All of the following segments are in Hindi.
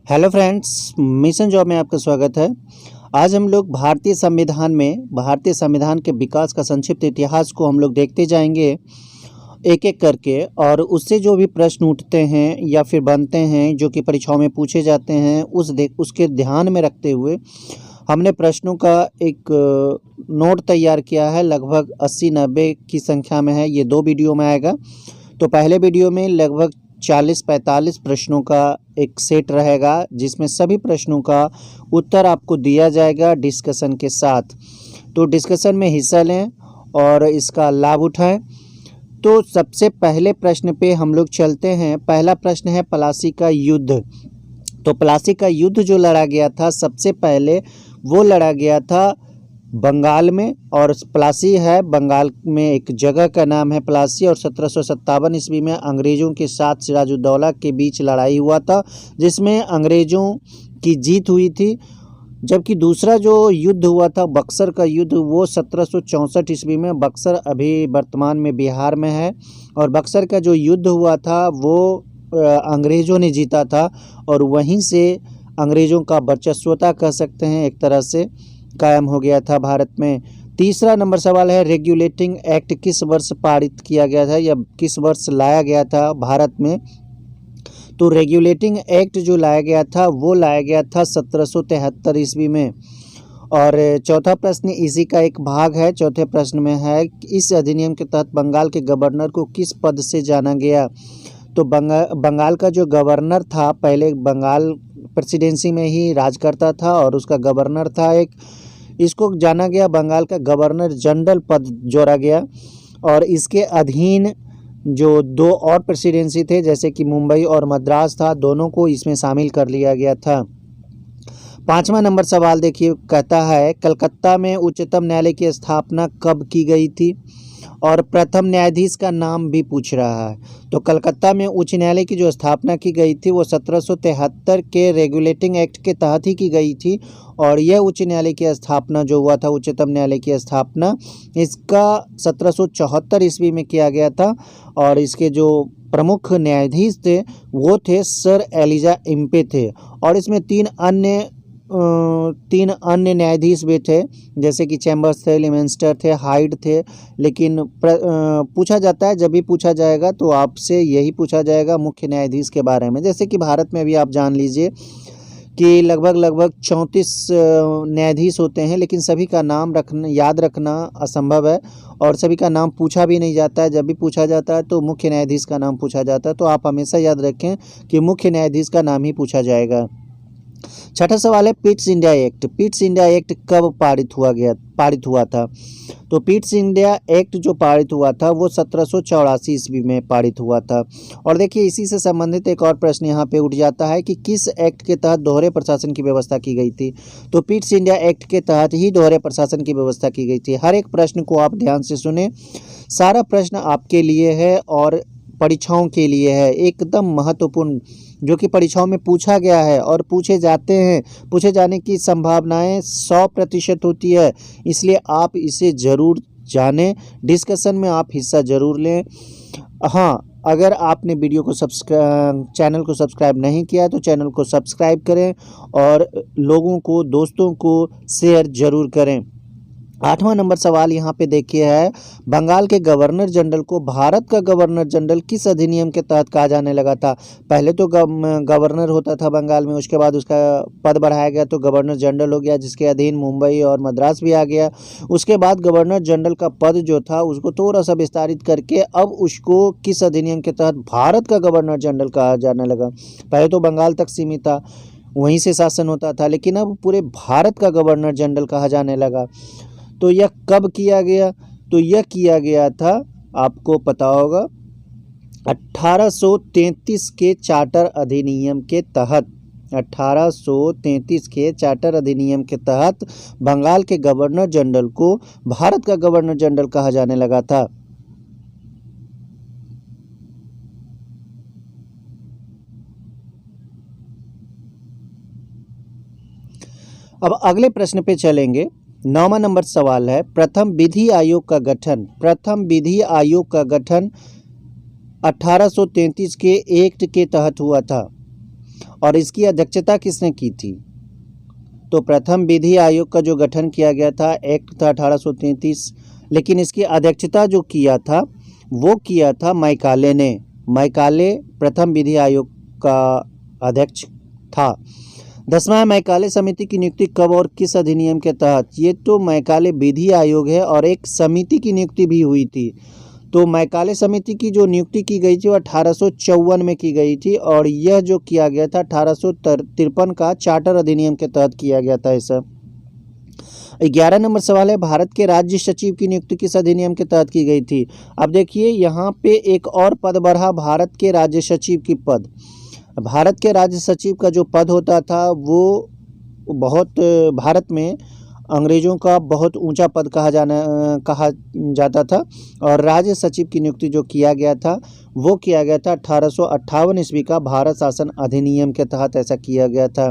हेलो फ्रेंड्स, मिशन जॉब में आपका स्वागत है। आज हम लोग भारतीय संविधान के विकास का संक्षिप्त इतिहास को हम लोग देखते जाएंगे एक एक करके, और उससे जो भी प्रश्न उठते हैं या फिर बनते हैं जो कि परीक्षाओं में पूछे जाते हैं उसके ध्यान में रखते हुए हमने प्रश्नों का एक नोट तैयार किया है। लगभग 80-90 की संख्या में है। ये 2 वीडियो में आएगा। तो पहले वीडियो में लगभग 40-45 प्रश्नों का एक सेट रहेगा, जिसमें सभी प्रश्नों का उत्तर आपको दिया जाएगा डिस्कशन के साथ। तो डिस्कशन में हिस्सा लें और इसका लाभ उठाएं। तो सबसे पहले प्रश्न पे हम लोग चलते हैं। पहला प्रश्न है प्लासी का युद्ध। तो प्लासी का युद्ध जो लड़ा गया था, सबसे पहले वो लड़ा गया था बंगाल में, और प्लासी है बंगाल में एक जगह का नाम है प्लासी। और 1757 ईस्वी में अंग्रेज़ों के साथ सिराजुद्दौला के बीच लड़ाई हुआ था, जिसमें अंग्रेज़ों की जीत हुई थी। जबकि दूसरा जो युद्ध हुआ था बक्सर का युद्ध, वो 1764 ईस्वी में, बक्सर अभी वर्तमान में बिहार में है। और बक्सर का जो युद्ध हुआ था वो अंग्रेज़ों ने जीता था, और वहीं से अंग्रेज़ों का वर्चस्वता कह सकते हैं एक तरह से कायम हो गया था भारत में। तीसरा नंबर सवाल है रेगुलेटिंग एक्ट किस वर्ष पारित किया गया था या किस वर्ष लाया गया था भारत में। तो रेगुलेटिंग एक्ट जो लाया गया था वो लाया गया था 1773 ईस्वी में। और चौथा प्रश्न इसी का एक भाग है। चौथे प्रश्न में है इस अधिनियम के तहत बंगाल के गवर्नर को किस पद से जाना गया। तो बंगाल का जो गवर्नर था, पहले बंगाल प्रेसिडेंसी में ही राज करता था और उसका गवर्नर था एक, इसको जाना गया बंगाल का गवर्नर जनरल पद जोड़ा गया। और इसके अधीन जो 2 और प्रेसिडेंसी थे, जैसे कि मुंबई और मद्रास था, दोनों को इसमें शामिल कर लिया गया था। 5वां नंबर सवाल देखिए, कहता है कलकत्ता में उच्चतम न्यायालय की स्थापना कब की गई थी, और प्रथम न्यायाधीश का नाम भी पूछ रहा है। तो कलकत्ता में उच्च न्यायालय की जो स्थापना की गई थी वो 1773 के रेगुलेटिंग एक्ट के तहत ही की गई थी। और यह उच्च न्यायालय की स्थापना जो हुआ था, उच्चतम न्यायालय की स्थापना, इसका 1774 ईस्वी में किया गया था। और इसके जो प्रमुख न्यायाधीश थे वो थे सर एलिजा इम्पे थे। और इसमें 3 अन्य न्यायाधीश भी थे, जैसे कि चैम्बर्स थे, लिमेंस्टर थे, हाइड थे। लेकिन पूछा जाता है, जब भी पूछा जाएगा तो आपसे यही पूछा जाएगा मुख्य न्यायाधीश के बारे में। जैसे कि भारत में भी आप जान लीजिए कि लगभग 34 न्यायाधीश होते हैं, लेकिन सभी का नाम याद रखना असंभव है, और सभी का नाम पूछा भी नहीं जाता है। जब भी पूछा जाता है तो मुख्य न्यायाधीश का नाम पूछा जाता है। तो आप हमेशा याद रखें कि मुख्य न्यायाधीश का नाम ही पूछा जाएगा। छठा सवाल है Pitt's India act. Pitt's India act कब पारित हुआ था। तो पिट्स इंडिया एक्ट जो पारित हुआ था वो 1784 ईस्वी में पारित हुआ था। और देखिए इसी से संबंधित एक और प्रश्न यहाँ पे उठ जाता है कि किस एक्ट के तहत दोहरे प्रशासन की व्यवस्था की गई थी। तो पिट्स इंडिया एक्ट के तहत ही दोहरे प्रशासन की व्यवस्था की गई थी। हर एक प्रश्न को आप ध्यान से सुने, सारा प्रश्न आपके लिए है और परीक्षाओं के लिए है, एकदम महत्वपूर्ण, जो कि परीक्षाओं में पूछा गया है और पूछे जाते हैं। पूछे जाने की संभावनाएं 100% होती है, इसलिए आप इसे ज़रूर जानें। डिस्कशन में आप हिस्सा ज़रूर लें। हाँ, अगर आपने चैनल को सब्सक्राइब नहीं किया तो चैनल को सब्सक्राइब करें और लोगों को, दोस्तों को शेयर ज़रूर करें। 8वां नंबर सवाल यहाँ पे देखिए है, बंगाल के गवर्नर जनरल को भारत का गवर्नर जनरल किस अधिनियम के तहत कहा जाने लगा था। पहले तो गवर्नर होता था बंगाल में, उसके बाद उसका पद बढ़ाया गया तो गवर्नर जनरल हो गया, जिसके अधीन मुंबई और मद्रास भी आ गया। उसके बाद गवर्नर जनरल का पद जो था उसको थोड़ा सा विस्तारित करके अब उसको किस अधिनियम के तहत भारत का गवर्नर जनरल कहा जाने लगा। पहले तो बंगाल तक सीमित था, वहीं से शासन होता था, लेकिन अब पूरे भारत का गवर्नर जनरल कहा जाने लगा। तो यह कब किया गया। तो यह किया गया था, आपको पता होगा, 1833 के चार्टर अधिनियम के तहत। 1833 के चार्टर अधिनियम के तहत बंगाल के गवर्नर जनरल को भारत का गवर्नर जनरल कहा जाने लगा था। अब अगले प्रश्न पे चलेंगे। 9वां नंबर सवाल है प्रथम विधि आयोग का गठन। प्रथम विधि आयोग का गठन 1833 के एक्ट के तहत हुआ था। और इसकी अध्यक्षता किसने की थी? तो प्रथम विधि आयोग का जो गठन किया गया था, एक्ट था 1833, लेकिन इसकी अध्यक्षता जो किया था वो किया था मैकाले ने। मैकाले प्रथम विधि आयोग का अध्यक्ष था। 10वां मैकाले समिति की नियुक्ति कब और किस अधिनियम के तहत? ये तो मैकाले विधि आयोग है और एक समिति की नियुक्ति भी हुई थी। तो मैकाले समिति की जो नियुक्ति की गई थी वो 1854 में की गई थी और यह जो किया गया था 1853 का चार्टर अधिनियम के तहत किया गया था ऐसा। 11 नंबर सवाल है, भारत के राज्य सचिव की नियुक्ति किस अधिनियम के तहत की गई थी? अब देखिए यहाँ पे एक और पद बढ़ा, भारत के राज्य सचिव की पद। भारत के राज्य सचिव का जो पद होता था वो बहुत भारत में अंग्रेज़ों का बहुत ऊंचा पद कहा जाता था और राज्य सचिव की नियुक्ति जो किया गया था वो किया गया था 1858 ईस्वी का भारत शासन अधिनियम के तहत ऐसा किया गया था।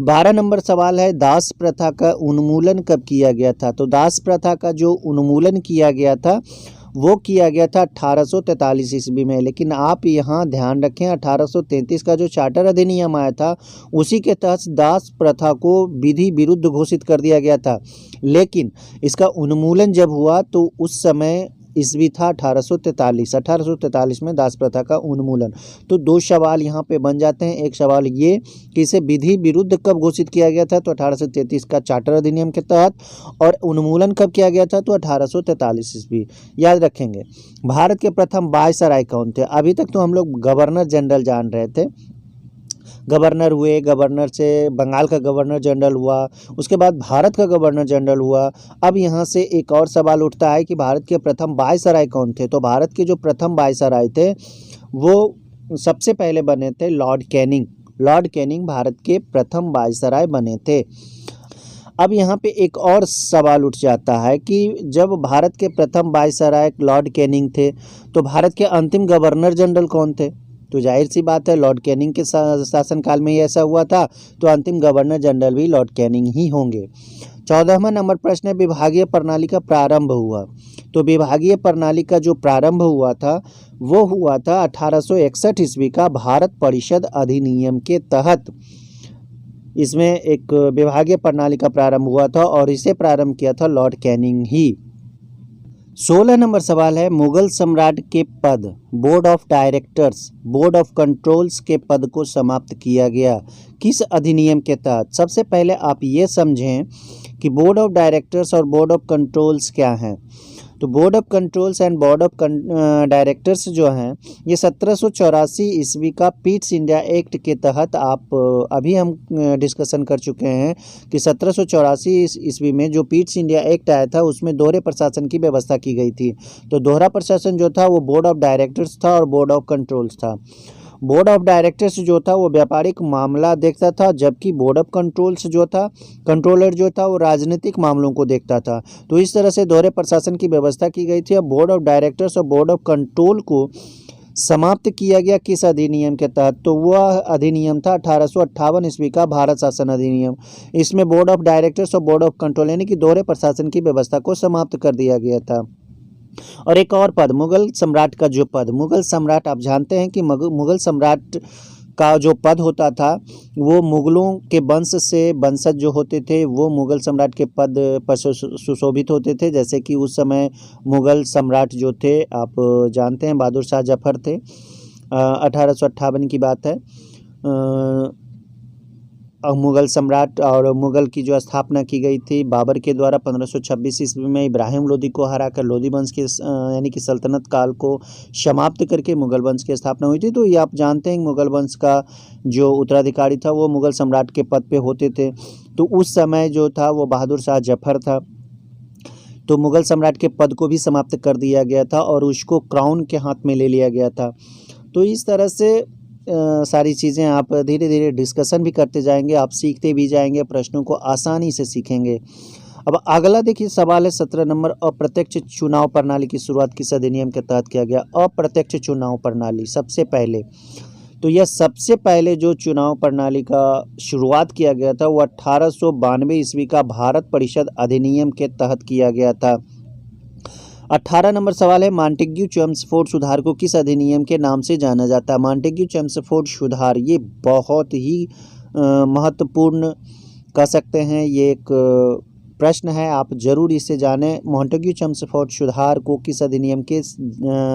12 नंबर सवाल है, दास प्रथा का उन्मूलन कब किया गया था? तो दास प्रथा का जो उन्मूलन किया गया था वो किया गया था 1843 ईस्वी में। लेकिन आप यहाँ ध्यान रखें 1833 का जो चार्टर अधिनियम आया था उसी के तहत दास प्रथा को विधि विरुद्ध घोषित कर दिया गया था। लेकिन इसका उन्मूलन जब हुआ तो उस समय ईस्वी था 1843 में दास प्रथा का उन्मूलन। तो दो सवाल यहाँ पे बन जाते हैं। एक सवाल ये कि इसे विधि विरुद्ध कब घोषित किया गया था? तो 1833 का चार्टर अधिनियम के तहत। और उन्मूलन कब किया गया था? तो 1843 ईस्वी। याद रखेंगे। भारत के प्रथम वायसराय कौन थे? अभी तक तो हम लोग गवर्नर जनरल जान रहे थे, गवर्नर हुए, गवर्नर से बंगाल का गवर्नर जनरल हुआ, उसके बाद भारत का गवर्नर जनरल हुआ। अब यहाँ से एक और सवाल उठता है कि भारत के प्रथम वायसराय कौन थे? तो भारत के जो प्रथम वायसराय थे वो सबसे पहले बने थे Lord Canning. Lord Canning Bharat के प्रथम वायसराय बने थे। अब यहाँ पे एक और सवाल उठ जाता है कि जब भारत के प्रथम वायसराय लॉर्ड कैनिंग थे तो भारत के अंतिम गवर्नर जनरल कौन थे? तो जाहिर सी बात है लॉर्ड कैनिंग के शासनकाल में ही ऐसा हुआ था, तो अंतिम गवर्नर जनरल भी लॉर्ड कैनिंग ही होंगे। 14वां नंबर प्रश्न है, विभागीय प्रणाली का प्रारंभ हुआ। तो विभागीय प्रणाली का जो प्रारंभ हुआ था वो हुआ था 1861 ईस्वी का भारत परिषद अधिनियम के तहत। इसमें एक विभागीय प्रणाली का प्रारंभ हुआ था और इसे प्रारंभ किया था लॉर्ड कैनिंग ही। 16 नंबर सवाल है, मुगल सम्राट के पद board of directors, board of controls के पद को समाप्त किया गया किस अधिनियम के तहत? सबसे पहले आप ये समझें कि बोर्ड ऑफ डायरेक्टर्स और बोर्ड ऑफ कंट्रोल्स क्या हैं। तो board of controls and board of directors जो हैं ये 1784 ईस्वी का पीट्स इंडिया एक्ट के तहत आप अभी हम डिस्कशन कर चुके हैं कि 1784 ईस्वी में जो पीट्स इंडिया एक्ट आया था उसमें दोहरे प्रशासन की व्यवस्था की गई थी। तो दोहरा प्रशासन जो था वो बोर्ड ऑफ डायरेक्टर्स था और बोर्ड ऑफ कंट्रोल्स था। बोर्ड ऑफ डायरेक्टर्स जो था वो व्यापारिक मामला देखता था, जबकि बोर्ड ऑफ कंट्रोल्स जो था, कंट्रोलर जो था वो राजनीतिक मामलों को देखता था। तो इस तरह से दोहरे प्रशासन की व्यवस्था की गई थी। अब बोर्ड ऑफ डायरेक्टर्स और बोर्ड ऑफ कंट्रोल को समाप्त किया गया किस अधिनियम के तहत? तो वह अधिनियम था 1858 ईस्वी का भारत शासन अधिनियम। इसमें बोर्ड ऑफ डायरेक्टर्स और बोर्ड ऑफ कंट्रोल यानी कि दोहरे प्रशासन की व्यवस्था को समाप्त कर दिया गया था। और एक और पद, मुगल सम्राट का जो पद, मुगल सम्राट आप जानते हैं कि मुगल सम्राट का जो पद होता था वो मुगलों के वंश से वंशज जो होते थे वो मुगल सम्राट के पद पर सुशोभित होते थे। जैसे कि उस समय मुगल सम्राट जो थे आप जानते हैं बहादुर शाह जफर थे। 1858 की बात है। मुगल सम्राट और मुगल की जो स्थापना की गई थी बाबर के द्वारा 1526 ईस्वी में इब्राहिम लोदी को हराकर लोदी वंश के यानी कि सल्तनत काल को समाप्त करके मुगल वंश की स्थापना हुई थी। तो ये आप जानते हैं मुगल वंश का जो उत्तराधिकारी था वो मुगल सम्राट के पद पे होते थे। तो उस समय जो था वो बहादुर शाह जफर था। तो मुगल सम्राट के पद को भी समाप्त कर दिया गया था और उसको क्राउन के हाथ में ले लिया गया था। तो इस तरह से सारी चीज़ें आप धीरे धीरे डिस्कशन भी करते जाएंगे, आप सीखते भी जाएंगे, प्रश्नों को आसानी से सीखेंगे। अब अगला देखिए सवाल है 17 नंबर, अप्रत्यक्ष चुनाव प्रणाली की शुरुआत किस अधिनियम के तहत किया गया? अप्रत्यक्ष चुनाव प्रणाली सबसे पहले, तो यह सबसे पहले जो चुनाव प्रणाली का शुरुआत किया गया था वो 1892 ईस्वी का भारत परिषद अधिनियम के तहत किया गया था। 18 नंबर सवाल है, मॉन्टेग्यू चेम्सफोर्ड सुधार को किस अधिनियम के नाम से जाना जाता है? मॉन्टेग्यू चेम्सफोर्ड सुधार ये बहुत ही महत्वपूर्ण कह सकते हैं, ये एक प्रश्न है, आप जरूर इसे जानें। मॉन्टेग्यू चेम्सफोर्ड सुधार को किस अधिनियम के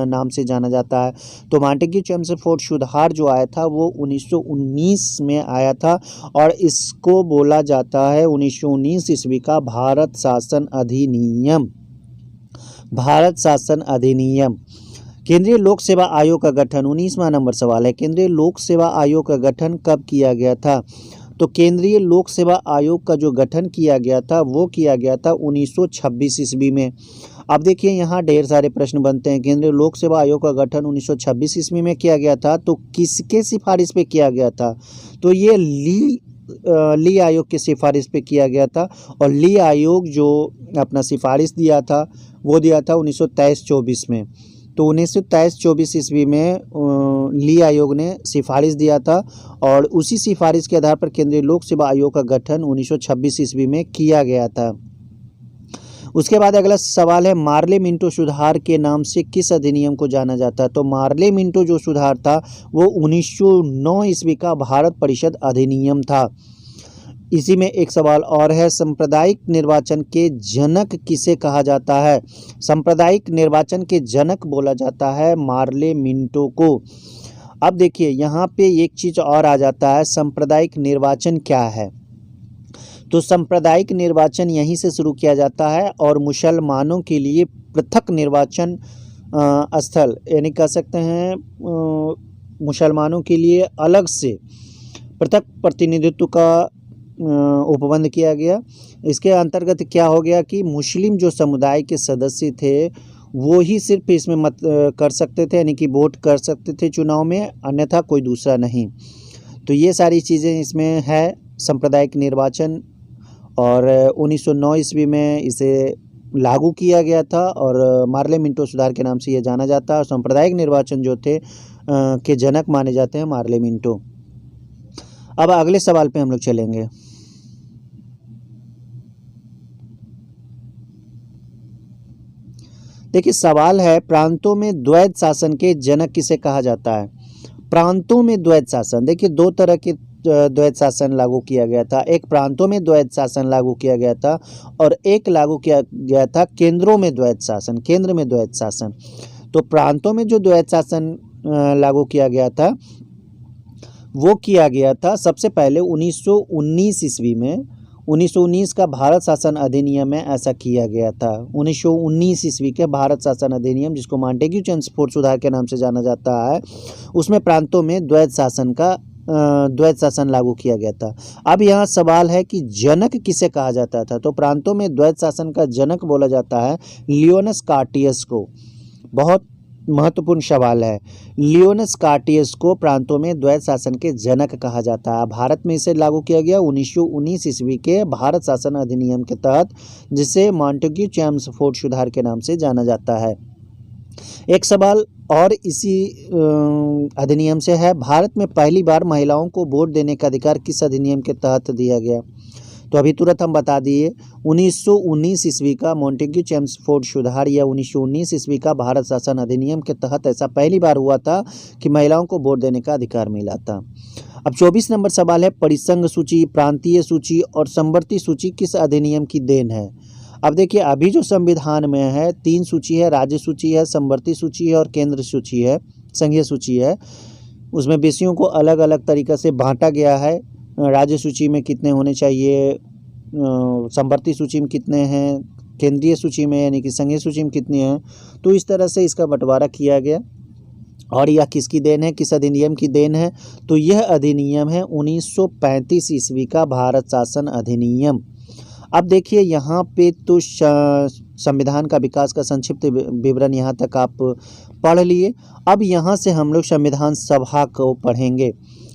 नाम से जाना जाता है? तो मॉन्टेग्यू चेम्सफोर्ड सुधार जो आया था वो 1919 में आया था और इसको बोला जाता है 1919 ईस्वी का भारत शासन अधिनियम। भारत शासन अधिनियम। केंद्रीय लोक सेवा आयोग का गठन, 19वां नंबर सवाल है, केंद्रीय लोक सेवा आयोग का गठन कब किया गया था? तो केंद्रीय लोक सेवा आयोग का जो गठन किया गया था वो किया गया था 1926 ईस्वी में। अब देखिए यहाँ ढेर सारे प्रश्न बनते हैं। केंद्रीय लोक सेवा आयोग का गठन 1926 ईस्वी में किया गया था, तो किसके सिफारिश पे किया गया था? तो ये ली आयोग की सिफारिश पे किया गया था और ली आयोग जो अपना सिफारिश दिया था वो दिया था 1923-24 में। तो 1923-24 ईस्वी में ली आयोग ने सिफारिश दिया था और उसी सिफारिश के आधार पर केंद्रीय लोक सेवा आयोग का गठन 1926 ईस्वी में किया गया था। उसके बाद अगला सवाल है, मार्ले मिंटो सुधार के नाम से किस अधिनियम को जाना जाता है? तो मार्ले मिंटो जो सुधार था वो 1909 ईस्वी का भारत परिषद अधिनियम था। इसी में एक सवाल और है, सांप्रदायिक निर्वाचन के जनक किसे कहा जाता है? सांप्रदायिक निर्वाचन के जनक बोला जाता है मार्ले मिंटो को। अब देखिए यहाँ पे एक चीज़ और आ जाता है, सांप्रदायिक निर्वाचन क्या है? तो सांप्रदायिक निर्वाचन यहीं से शुरू किया जाता है और मुसलमानों के लिए पृथक निर्वाचन स्थल, यानी कह सकते हैं मुसलमानों के लिए अलग से पृथक प्रतिनिधित्व का उपबंध किया गया। इसके अंतर्गत क्या हो गया कि मुस्लिम जो समुदाय के सदस्य थे वो ही सिर्फ इसमें मत कर सकते थे, यानी कि वोट कर सकते थे चुनाव में, अन्यथा कोई दूसरा नहीं। तो ये सारी चीज़ें इसमें है सांप्रदायिक निर्वाचन, और 1909 ईस्वी में इसे लागू किया गया था और मार्ले मिंटो सुधार के नाम से ये जाना जाता है। और सांप्रदायिक निर्वाचन जो थे के जनक माने जाते हैं मार्ले मिंटो। अब अगले सवाल पे हम लोग चलेंगे। देखिए सवाल है, प्रांतों में द्वैध शासन के जनक किसे कहा जाता है? प्रांतों में द्वैध शासन, देखिए दो तरह के द्वैध शासन लागू किया गया था। एक प्रांतों में द्वैध शासन लागू किया गया था और एक लागू किया गया था केंद्रों में द्वैध शासन, केंद्र में द्वैध शासन। तो प्रांतों में जो द्वैध शासन लागू किया गया था वो किया गया था सबसे पहले 1919 ईस्वी में। 1919 का भारत शासन अधिनियम में ऐसा किया गया था। 1919 ईस्वी के भारत शासन अधिनियम, जिसको मॉन्टेग्यू चेम्सफोर्ड सुधार के नाम से जाना जाता है, उसमें प्रांतों में द्वैध शासन लागू किया गया था। अब यहाँ सवाल है कि जनक किसे कहा जाता था? तो प्रांतों में द्वैध शासन का जनक बोला जाता है लियोनस कार्टियस को। बहुत महत्वपूर्ण सवाल है। लियोनस कार्टियस को प्रांतों में द्वैध शासन के जनक कहा जाता है। भारत में इसे लागू किया गया 1919 ईस्वी के भारत शासन अधिनियम के तहत, जिसे मॉन्टेग्यू चेम्सफोर्ड सुधार के नाम से जाना जाता है। एक सवाल और इसी अधिनियम से है, भारत में पहली बार महिलाओं को वोट देने का अधिकार किस अधिनियम के तहत दिया गया? तो अभी तुरंत हम बता दिए, 1919 ईस्वी का मॉन्टेग्यू चेम्सफोर्ड सुधार या 1919 ईस्वी का भारत शासन अधिनियम के तहत ऐसा पहली बार हुआ था कि महिलाओं को वोट देने का अधिकार मिला था। अब 24 नंबर सवाल है, परिसंघ सूची, प्रांतीय सूची और संवर्ती सूची किस अधिनियम की देन है? अब देखिए अभी जो संविधान में है 3 सूची है, राज्य सूची है, संवर्ती सूची है और केंद्र सूची है, संघीय सूची है। उसमें विषयों को अलग अलग तरीक़े से बांटा गया है। राज्य सूची में कितने होने चाहिए, संवर्ती सूची में कितने हैं, केंद्रीय सूची में यानी कि संघीय सूची में कितने हैं, तो इस तरह से इसका बंटवारा किया गया। और यह किसकी देन है, किस अधिनियम की देन है? तो यह अधिनियम है 1935 ईस्वी का भारत शासन अधिनियम। अब देखिए यहाँ पे तो संविधान का विकास का संक्षिप्त विवरण यहाँ तक आप पढ़ लिए। अब यहाँ से हम लोग संविधान सभा को पढ़ेंगे।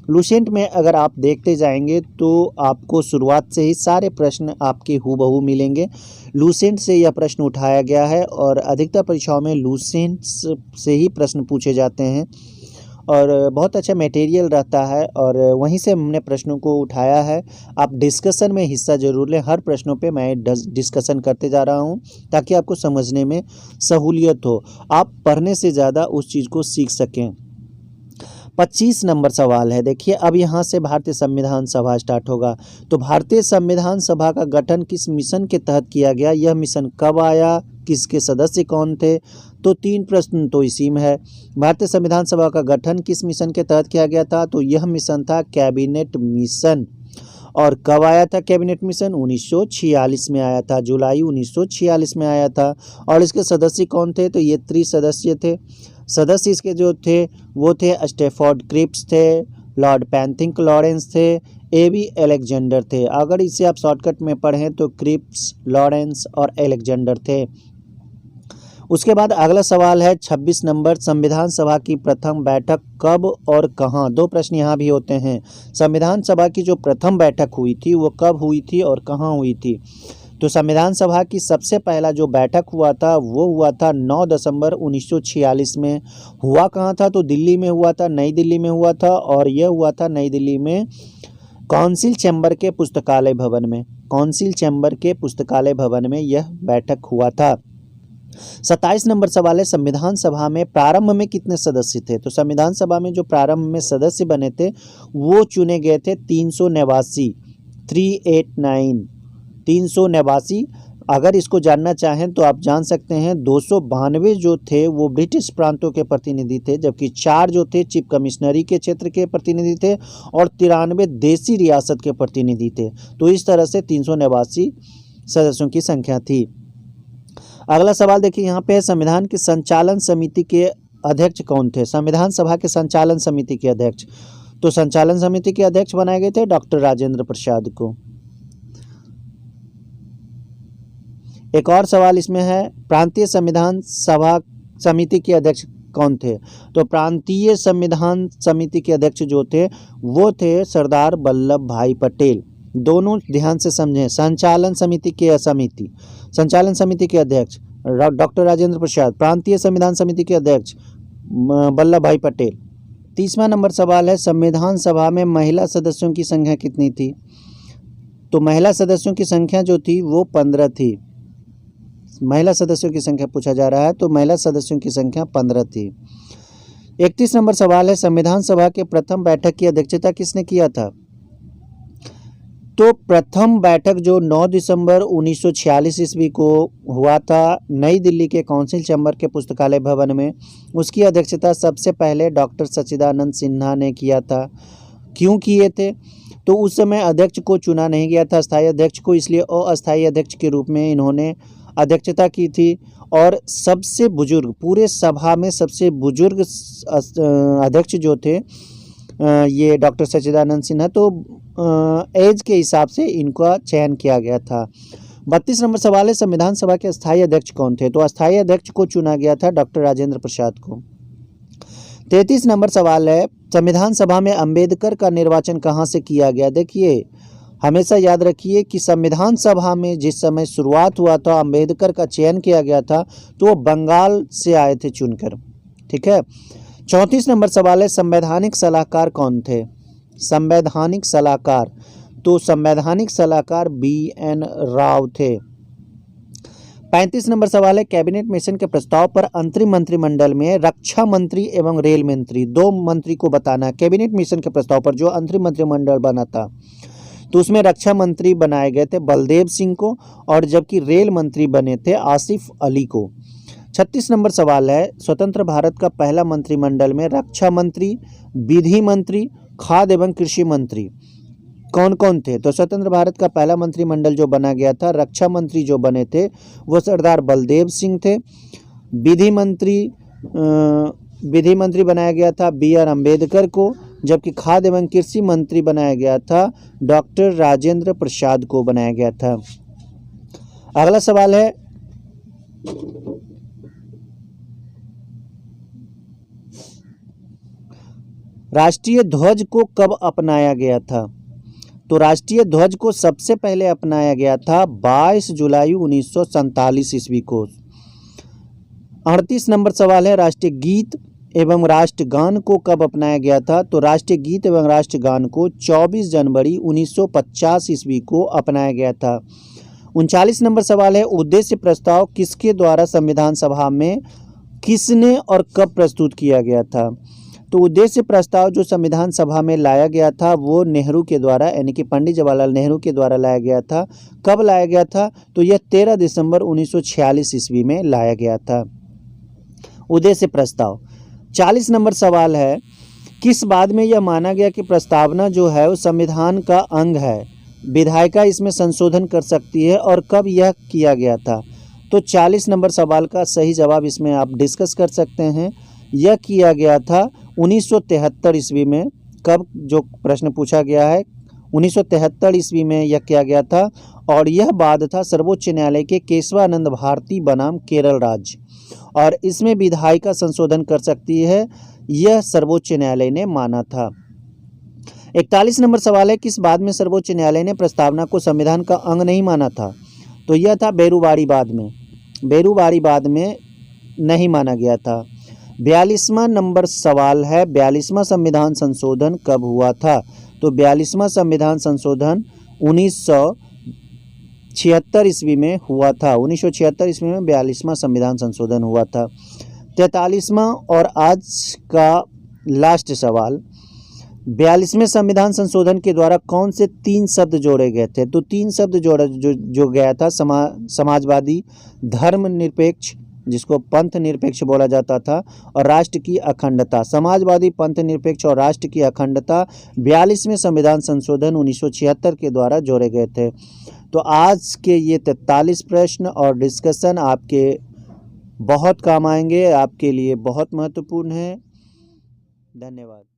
लुसेंट में अगर आप देखते जाएंगे तो आपको शुरुआत से ही सारे प्रश्न आपके हूबहू मिलेंगे। लुसेंट से यह प्रश्न उठाया गया है और अधिकतर परीक्षाओं में लुसेंट से ही प्रश्न पूछे जाते हैं। और बहुत अच्छा मटेरियल रहता है और वहीं से हमने प्रश्नों को उठाया है। आप डिस्कशन में हिस्सा ज़रूर लें। हर प्रश्नों पे मैं डिस्कशन करते जा रहा हूँ ताकि आपको समझने में सहूलियत हो, आप पढ़ने से ज़्यादा उस चीज़ को सीख सकें। 25 नंबर सवाल है, देखिए अब यहाँ से भारतीय संविधान सभा स्टार्ट होगा। तो भारतीय संविधान सभा का गठन किस मिशन के तहत किया गया, यह मिशन कब आया, किसके सदस्य कौन थे? तो 3 प्रश्न तो इसी में है। भारतीय संविधान सभा का गठन किस मिशन के तहत किया गया था, तो यह मिशन था कैबिनेट मिशन। और कब आया था कैबिनेट मिशन? 1946 में आया था, जुलाई 1946 में आया था। और इसके सदस्य कौन थे, तो ये 3 सदस्य थे। सदस्य इसके जो थे वो थे स्टैफोर्ड क्रिप्स थे, लॉर्ड पैंथिक लॉरेंस थे, एबी अलेक्जेंडर थे। अगर इसे आप शॉर्टकट में पढ़ें तो क्रिप्स, लॉरेंस और अलेक्जेंडर थे। उसके बाद अगला सवाल है 26 नंबर, संविधान सभा की प्रथम बैठक कब और कहाँ? 2 प्रश्न यहाँ भी होते हैं। संविधान सभा की जो प्रथम बैठक हुई थी वो कब हुई थी और कहाँ हुई थी? तो संविधान सभा की सबसे पहला जो बैठक हुआ था वो हुआ था 9 दिसंबर 1946 में। हुआ कहाँ था? तो दिल्ली में हुआ था, नई दिल्ली में हुआ था। और यह हुआ था नई दिल्ली में काउंसिल चैम्बर के पुस्तकालय भवन में। काउंसिल चैम्बर के पुस्तकालय भवन में यह बैठक हुआ था। 27 नंबर सवाल है, संविधान सभा में प्रारंभ में कितने सदस्य थे? तो संविधान सभा में जो प्रारंभ में सदस्य बने थे वो चुने गए थे 389, 389। अगर इसको जानना चाहें तो आप जान सकते हैं 292 जो थे वो ब्रिटिश प्रांतों के प्रतिनिधि थे, जबकि 4 जो थे चीफ कमिश्नरी के क्षेत्र के प्रतिनिधि थे और 93 देसी रियासत के प्रतिनिधि थे। तो इस तरह से 389 सदस्यों की संख्या थी। अगला सवाल देखिए यहाँ पे है, संविधान की संचालन समिति के अध्यक्ष कौन थे? संविधान सभा के संचालन समिति के अध्यक्ष, तो संचालन समिति के अध्यक्ष बनाए गए थे डॉक्टर राजेंद्र प्रसाद को। एक और सवाल इसमें है, प्रांतीय संविधान सभा समिति के अध्यक्ष कौन थे? तो प्रांतीय संविधान समिति के अध्यक्ष जो थे वो थे सरदार वल्लभ भाई पटेल। दोनों ध्यान से समझें, संचालन समिति के अध्यक्ष डॉक्टर राजेंद्र प्रसाद, प्रांतीय संविधान समिति के अध्यक्ष वल्लभ भाई पटेल। 30वां नंबर सवाल है, संविधान सभा में महिला सदस्यों की संख्या कितनी थी? तो महिला सदस्यों की संख्या जो थी वो 15 थी। महिला सदस्यों की संख्या पूछा जा रहा है, तो महिला सदस्यों की संख्या 15 थी। 31 नंबर सवाल है, संविधान सभा के प्रथम बैठक की अध्यक्षता किसने किया था? तो प्रथम बैठक जो 9 दिसंबर 1946 ईस्वी को हुआ था नई दिल्ली के काउंसिल चैम्बर के पुस्तकालय भवन में, उसकी अध्यक्षता सबसे पहले डॉक्टर सच्चिदानंद सिन्हा ने किया था। क्यों किए थे? तो उस समय अध्यक्ष को चुना नहीं गया था, अस्थायी अध्यक्ष को, इसलिए अस्थायी अध्यक्ष के रूप में इन्होंने अध्यक्षता की थी। और सबसे बुजुर्ग, पूरे सभा में सबसे बुजुर्ग अध्यक्ष जो थे ये डॉक्टर सच्चिदानंद सिन्हा, तो एज के हिसाब से इनका चयन किया गया था। 32 नंबर सवाल है, संविधान सभा के अस्थायी अध्यक्ष कौन थे? तो अस्थायी अध्यक्ष को चुना गया था डॉक्टर राजेंद्र प्रसाद को। 33 नंबर सवाल है, संविधान सभा में अंबेडकर का निर्वाचन कहाँ से किया गया? देखिए हमेशा याद रखिए कि संविधान सभा में जिस समय शुरुआत हुआ था अंबेडकर का चयन किया गया था तो वो बंगाल से आए थे चुनकर, ठीक है। 34 नंबर सवाल है, संवैधानिक सलाहकार कौन थे? संवैधानिक सलाहकार, तो संवैधानिक सलाहकार BN राव थे। 35 नंबर सवाल है, कैबिनेट मिशन के प्रस्ताव पर अंतरिम मंत्रिमंडल में रक्षा मंत्री एवं रेल मंत्री, 2 मंत्री को बताना। कैबिनेट मिशन के प्रस्ताव पर जो अंतरिम मंत्रिमंडल बना था तो उसमें रक्षा मंत्री बनाए गए थे बलदेव सिंह को, और जबकि रेल मंत्री बने थे आसिफ अली को। 36 नंबर सवाल है, स्वतंत्र भारत का पहला मंत्रिमंडल में रक्षा मंत्री, विधि मंत्री, खाद्य एवं कृषि मंत्री कौन कौन थे? तो स्वतंत्र भारत का पहला मंत्रिमंडल जो बना गया था, रक्षा मंत्री जो बने थे वो सरदार बलदेव सिंह थे। विधि मंत्री बनाया गया था BR अम्बेडकर को, जबकि खाद्य एवं कृषि मंत्री बनाया गया था डॉक्टर राजेंद्र प्रसाद को बनाया गया था। अगला सवाल है, राष्ट्रीय ध्वज को कब अपनाया गया था? तो राष्ट्रीय ध्वज को सबसे पहले अपनाया गया था 22 जुलाई 1947 ईस्वी को। 38 नंबर सवाल है, राष्ट्रीय गीत एवं राष्ट्रगान को कब अपनाया गया था? तो राष्ट्रीय गीत एवं राष्ट्रगान को 24 जनवरी 1950 ईस्वी को अपनाया गया था। 39 नंबर सवाल है, उद्देश्य प्रस्ताव किसके द्वारा संविधान सभा में किसने और कब प्रस्तुत किया गया था? तो उद्देश्य प्रस्ताव जो संविधान सभा में लाया गया था वो नेहरू के द्वारा, यानी कि पंडित जवाहरलाल नेहरू के द्वारा लाया गया था। कब लाया गया था? तो यह 13 दिसंबर 1946 ईस्वी में लाया गया था। उद्देश्य प्रस्ताव। 40 नंबर सवाल है, किस बात में यह माना गया कि प्रस्तावना जो है वो संविधान का अंग है, विधायिका इसमें संशोधन कर सकती है, और कब यह किया गया था? तो 40 नंबर सवाल का सही जवाब इसमें आप डिस्कस कर सकते हैं। यह किया गया था 1973 ईस्वी में। कब, जो प्रश्न पूछा गया है, 1973 ईस्वी में यह किया गया था, और यह बाद था सर्वोच्च न्यायालय के केशवानंद भारती बनाम केरल राज्य, और इसमें विधायिका संशोधन कर सकती है, यह सर्वोच्च न्यायालय ने माना था। 41 नंबर सवाल है, किस बाद में सर्वोच्च न्यायालय ने प्रस्तावना को संविधान का अंग नहीं माना था? तो यह था बेरूवाड़ी बाद में। बेरूवाड़ी बाद में नहीं माना गया था। 42वां नंबर सवाल है, 42वां संविधान संशोधन कब हुआ था? तो 42वां संविधान संशोधन 1976 ईस्वी में हुआ था। 1976 ईस्वी में 42वां संविधान संशोधन हुआ था। 43वां और आज का लास्ट सवाल, 42वें संविधान संशोधन के द्वारा कौन से 3 शब्द जोड़े गए थे? तो 3 शब्द जो गया था, समाजवादी, धर्मनिरपेक्ष, जिसको पंथ निरपेक्ष बोला जाता था, और राष्ट्र की अखंडता। समाजवादी, पंथ निरपेक्ष और राष्ट्र की अखंडता 42वें संविधान संशोधन 1976 के द्वारा जोड़े गए थे। तो आज के ये 43 प्रश्न और डिस्कशन आपके बहुत काम आएंगे, आपके लिए बहुत महत्वपूर्ण है। धन्यवाद।